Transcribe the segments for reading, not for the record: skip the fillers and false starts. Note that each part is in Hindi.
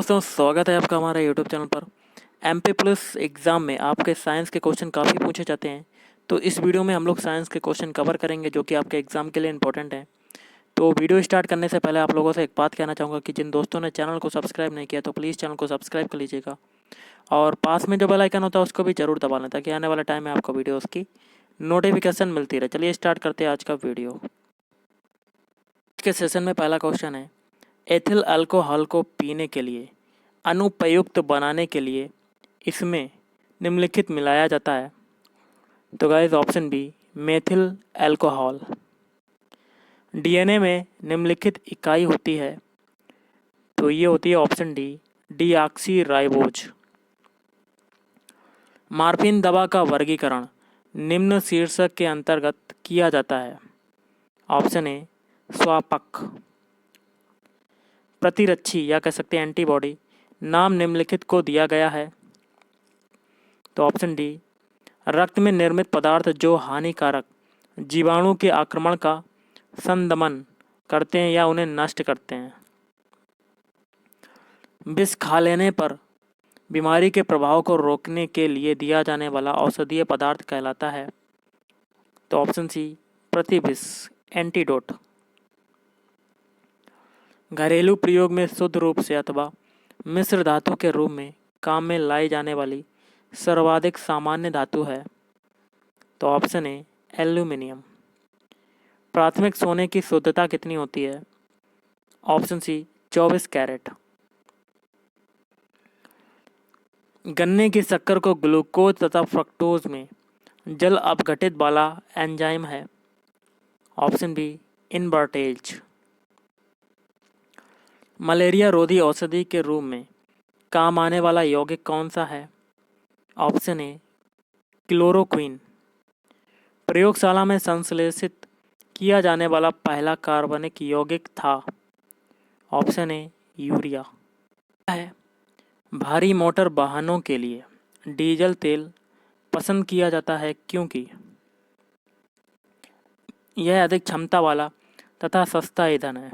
दोस्तों, स्वागत है आपका हमारे यूट्यूब चैनल पर। एमपी पुलिस एग्ज़ाम में आपके साइंस के क्वेश्चन काफ़ी पूछे जाते हैं। तो इस वीडियो में हम लोग साइंस के क्वेश्चन कवर करेंगे जो कि आपके एग्ज़ाम के लिए इंपॉर्टेंट हैं। तो वीडियो स्टार्ट करने से पहले आप लोगों से एक बात कहना चाहूँगा कि जिन दोस्तों ने चैनल को सब्सक्राइब नहीं किया तो प्लीज़ चैनल को सब्सक्राइब कर लीजिएगा और पास में जो बेल आइकन होता है उसको भी ज़रूर दबा लें ताकि आने वाले टाइम में आपको वीडियोज़ की नोटिफिकेशन मिलती रहे। चलिए स्टार्ट करते हैं आज का वीडियो। आज के सेशन में पहला क्वेश्चन है, एथिल अल्कोहल को पीने के लिए अनुपयुक्त बनाने के लिए इसमें निम्नलिखित मिलाया जाता है। तो guys option B methyl alcohol. DNA में निम्नलिखित इकाई होती है। तो ये होती है option D deoxyribose. Morphine दवा का वर्गीकरण निम्न शीर्षक के अंतर्गत किया जाता है। ऑप्शन ए स्वापक। प्रतिरक्षी या कह सकते हैं एंटीबॉडी नाम निम्नलिखित को दिया गया है। तो ऑप्शन डी रक्त में निर्मित पदार्थ जो हानिकारक जीवाणु के आक्रमण का संदमन करते हैं या उन्हें नष्ट करते हैं। विष खा लेने पर बीमारी के प्रभाव को रोकने के लिए दिया जाने वाला औषधीय पदार्थ कहलाता है। तो ऑप्शन सी प्रतिविष एंटीडोट। घरेलू प्रयोग में शुद्ध रूप से अथवा मिश्र धातु के रूप में काम में लाई जाने वाली सर्वाधिक सामान्य धातु है। तो ऑप्शन ए एल्यूमिनियम। प्राथमिक सोने की शुद्धता कितनी होती है। Option C 24 carat. गन्ने की शक्कर को ग्लूकोज तथा फ्रक्टोज में जल अपघटित वाला एंजाइम है। Option B invertase. मलेरिया रोधी औषधि के रूप में काम आने वाला यौगिक कौन सा है। ऑप्शन ए क्लोरोक्विन। प्रयोगशाला में संश्लेषित किया जाने वाला पहला कार्बनिक यौगिक था। ऑप्शन ए यूरिया है। भारी मोटर वाहनों के लिए डीजल तेल पसंद किया जाता है क्योंकि यह अधिक क्षमता वाला तथा सस्ता ईंधन है।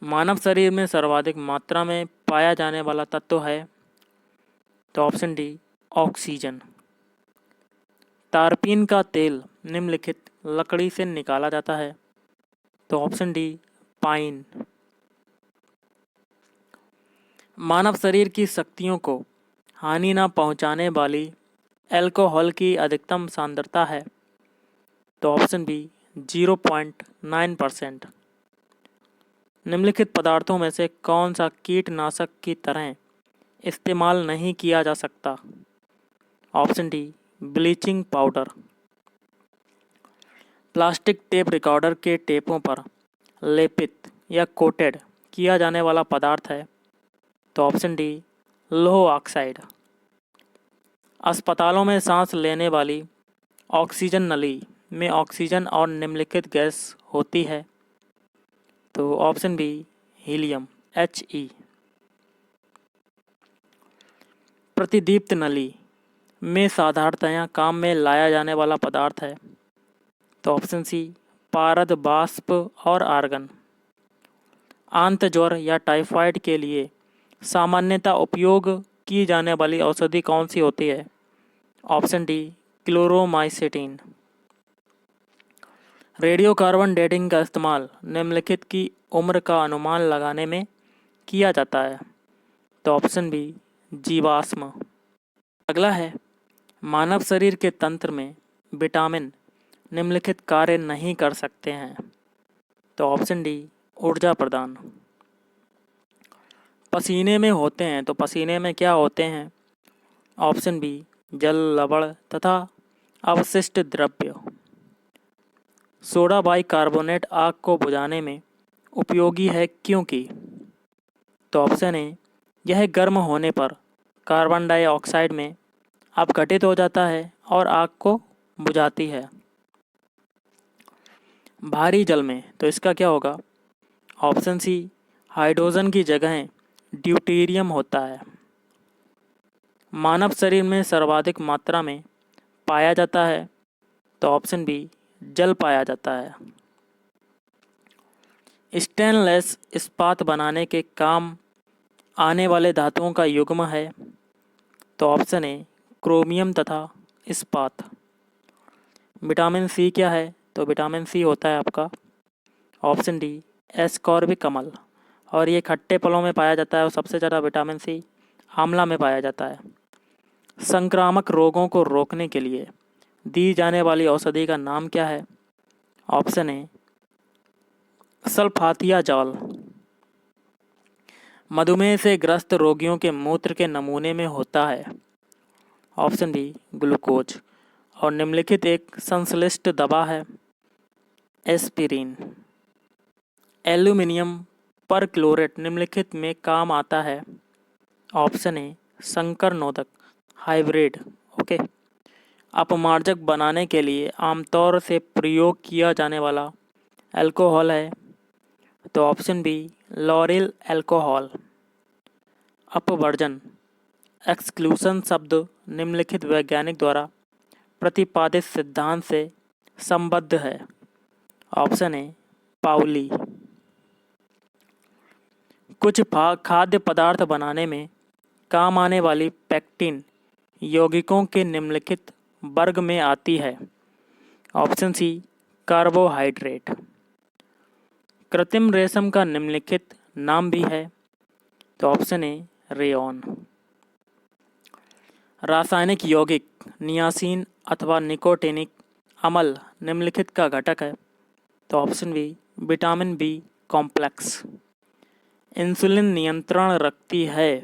मानव शरीर में सर्वाधिक मात्रा में पाया जाने वाला तत्व है। तो ऑप्शन डी ऑक्सीजन। तारपीन का तेल निम्नलिखित लकड़ी से निकाला जाता है। तो ऑप्शन डी पाइन। मानव शरीर की शक्तियों को हानि न पहुंचाने वाली अल्कोहल की अधिकतम सांद्रता है। तो ऑप्शन बी 0.9%। निम्नलिखित पदार्थों में से कौन सा कीटनाशक की तरह इस्तेमाल नहीं किया जा सकता। Option D bleaching powder. Plastic tape recorder के टेपों पर लेपित या कोटेड किया जाने वाला पदार्थ है। तो ऑप्शन डी लोह ऑक्साइड। अस्पतालों में सांस लेने वाली ऑक्सीजन नली में ऑक्सीजन और निम्नलिखित गैस होती है। तो ऑप्शन बी हीलियम He। प्रतिदीप्त नली में साधारणतया काम में लाया जाने वाला पदार्थ है। तो ऑप्शन सी पारद बाष्प और आर्गन। आंत ज्वर या टाइफाइड के लिए सामान्यतः उपयोग की जाने वाली औषधि कौन सी होती है। Option D Chloromycetin. Radio carbon dating का इस्तेमाल निम्नलिखित की उम्र का अनुमान लगाने में किया जाता है। तो ऑप्शन बी जीवाश्म। अगला है मानव शरीर के तंत्र में विटामिन निम्नलिखित कार्य नहीं कर सकते हैं। तो ऑप्शन डी ऊर्जा प्रदान। पसीने में होते हैं तो पसीने में क्या होते हैं। ऑप्शन बी जल लवण तथा अवशिष्ट द्रव्य। सोडा बाइकार्बोनेट आग को बुझाने में उपयोगी है क्योंकि। तो ऑप्शन ए यह गर्म होने पर कार्बन डाइऑक्साइड में अपघटित हो जाता है और आग को बुझाती है। भारी जल में तो इसका क्या होगा। ऑप्शन सी हाइड्रोजन की जगह ड्यूटेरियम होता है। मानव शरीर में सर्वाधिक मात्रा में पाया जाता है। तो ऑप्शन बी जल पाया जाता है। स्टेनलेस इस्पात बनाने के काम आने वाले धातुओं का युग्म है। तो ऑप्शन ए क्रोमियम तथा इस्पात। विटामिन सी क्या है? तो विटामिन सी होता है आपका ऑप्शन डी एस्कॉर्बिक अम्ल, और ये खट्टे फलों में पाया जाता है और सबसे ज़्यादा विटामिन सी आंवला में पाया जाता है। संक्रामक रोगों को रोकने के लिए दी जाने वाली औषधि का नाम क्या है? Option A sulphathiazole. मधुमेह से ग्रस्त रोगियों के मूत्र के नमूने में होता है। Option B glucose. और निम्नलिखित एक संश्लिष्ट दवा है एस्पिरिन। एल्यूमिनियम परक्लोरेट निम्नलिखित में काम आता है। ऑप्शन ए संकर नोदक हाइब्रिड। ओके। अपमार्जक बनाने के लिए आमतौर से प्रयोग किया जाने वाला अल्कोहल है। तो ऑप्शन बी लॉरिल अल्कोहल। अपवर्जन एक्सक्लूशन शब्द निम्नलिखित वैज्ञानिक द्वारा प्रतिपादित सिद्धांत से संबद्ध है। Option A Pauli. कुछ खाद्य पदार्थ बनाने में काम आने वाली पेक्टिन यौगिकों के निम्नलिखित वर्ग में आती है। Option C carbohydrate. कृत्रिम रेशम का निम्नलिखित नाम भी है। तो ऑप्शन ए रेयॉन। रासायनिक यौगिक नियासिन अथवा निकोटिनिक अम्ल निम्नलिखित का घटक है। तो option B vitamin B complex. Insulin नियंत्रण रखती है।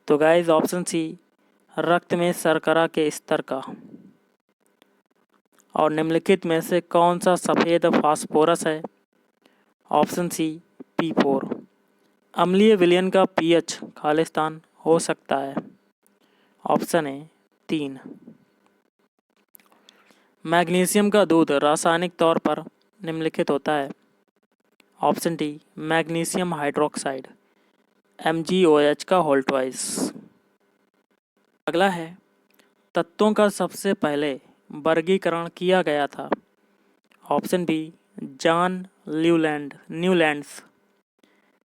तो गाइस ऑप्शन सी रक्त में शर्करा के स्तर का। और निम्नलिखित में से कौन सा सफ़ेद फास्फोरस है? Option C P4। अम्लीय विलयन का पीएच खालिस्तान हो सकता है। ऑप्शन ए 3। मैग्नीशियम का दूध रासायनिक तौर पर निम्नलिखित होता है। Option D magnesium hydroxide MgOH का होल्टवाइज। अगला है तत्वों का सबसे पहले वर्गीकरण किया गया था। Option B John Newlands.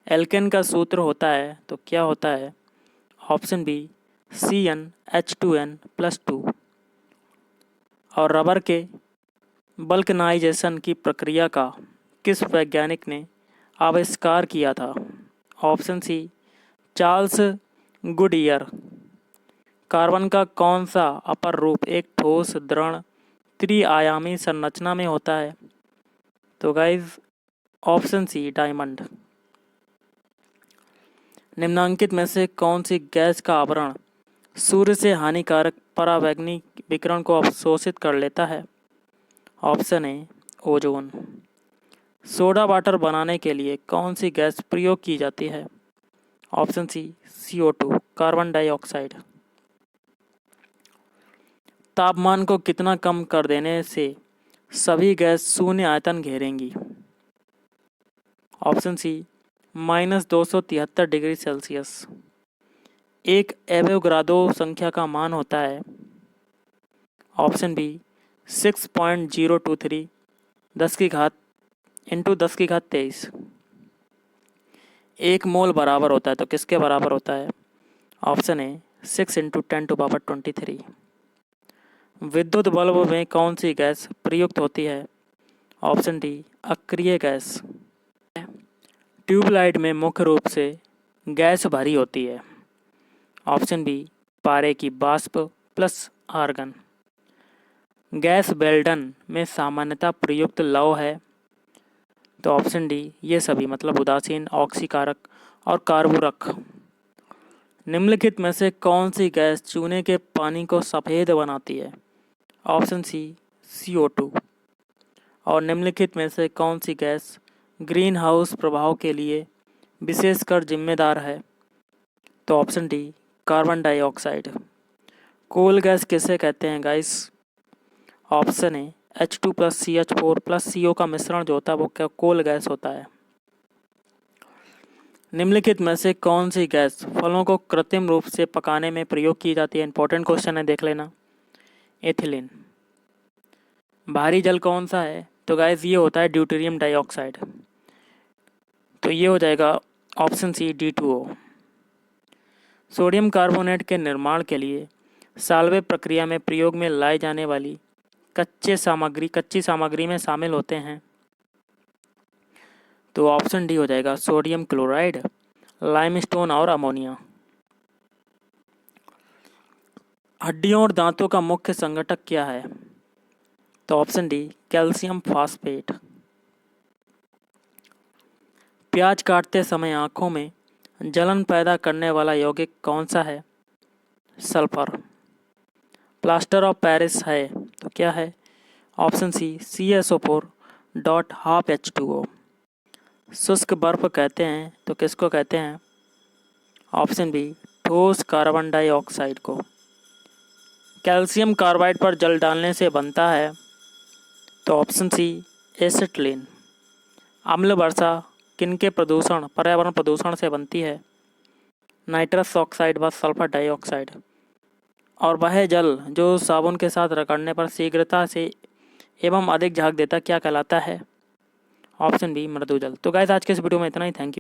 Alkane का सूत्र होता है तो क्या होता है? Option B CnH2n+2। और रबर के बल्कनाइजेशन की प्रक्रिया का किस वैज्ञानिक ने आविष्कार किया था? Option C Charles Goodyear. Carbon का कौन सा अपर रूप एक ठोस दृढ़ त्रिआयामी संरचना में होता है? तो गाइज ऑप्शन सी डायमंड। निम्नांकित में से कौन सी गैस का आवरण सूर्य से हानिकारक परावैंगनी विकिरण को अवशोषित कर लेता है? ऑप्शन ए ओजोन। सोडा वाटर बनाने के लिए कौन सी गैस प्रयोग की जाती है? Option C CO2 carbon dioxide. तापमान को कितना कम कर देने से सभी गैस शून्य आयतन घेरेंगी? Option C -273 degree Celsius. एक एवोगाड्रो संख्या का मान होता है। ऑप्शन बी 6.023 10 की घात 23। एक मोल बराबर होता है तो किसके बराबर होता है? ऑप्शन ए 6 × 10⁻23। विद्युत बल्ब में कौन सी गैस प्रयुक्त होती है? ऑप्शन डी अक्रिय गैस। ट्यूबलाइट में मुख्य रूप से गैस भरी होती है। ऑप्शन बी पारे की वाष्प प्लस आर्गन। गैस वेल्डन में सामान्यतः प्रयुक्त लौह है। तो ऑप्शन डी ये सभी, मतलब उदासीन, ऑक्सीकारक और कार्बोरक। निम्नलिखित में से कौन सी गैस चूने के पानी को सफ़ेद बनाती है? Option C CO2। और निम्नलिखित में से कौन सी गैस ग्रीन हाउस प्रभाव के लिए विशेषकर जिम्मेदार है? तो option D carbon dioxide. Coal gas किसे कहते हैं गाइस? ऑप्शन ए H2+CH4+CO का मिश्रण जो होता है वो क्या कोल गैस होता है। निम्नलिखित में से कौन सी गैस फलों को कृत्रिम रूप से पकाने में प्रयोग की जाती है? इंपॉर्टेंट क्वेश्चन है, देख लेना। एथिलीन। भारी जल कौन सा है? तो गाइस ये होता है ड्यूटेरियम डाइऑक्साइड। तो ये हो जाएगा option C D2O। Sodium carbonate के निर्माण के लिए साल्वे प्रक्रिया में प्रयोग में लाई जाने वाली कच्ची सामग्री में शामिल होते हैं। तो ऑप्शन डी हो जाएगा सोडियम क्लोराइड, लाइमस्टोन और अमोनिया। हड्डियों और दांतों का मुख्य संगठक क्या है? तो ऑप्शन डी कैल्शियम फॉस्फेट। प्याज काटते समय आंखों में जलन पैदा करने वाला यौगिक कौन सा है? सल्फर। प्लास्टर ऑफ पेरिस है तो क्या है? Option C CaSO4.12H2O। शुष्क बर्फ कहते हैं तो किसको कहते हैं? ऑप्शन बी ठोस कार्बन डाइऑक्साइड को। कैल्शियम कार्बाइड पर जल डालने से बनता है तो ऑप्शन सी एसिटिलीन। अम्ल वर्षा किनके पर्यावरण प्रदूषण से बनती है? नाइट्रस ऑक्साइड व सल्फर डाइऑक्साइड। और वह जल जो साबुन के साथ रगड़ने पर शीघ्रता से एवं अधिक झाग देता क्या कहलाता है? ऑप्शन बी मृदु जल। तो गाइस आज के इस वीडियो में इतना ही। Thank you.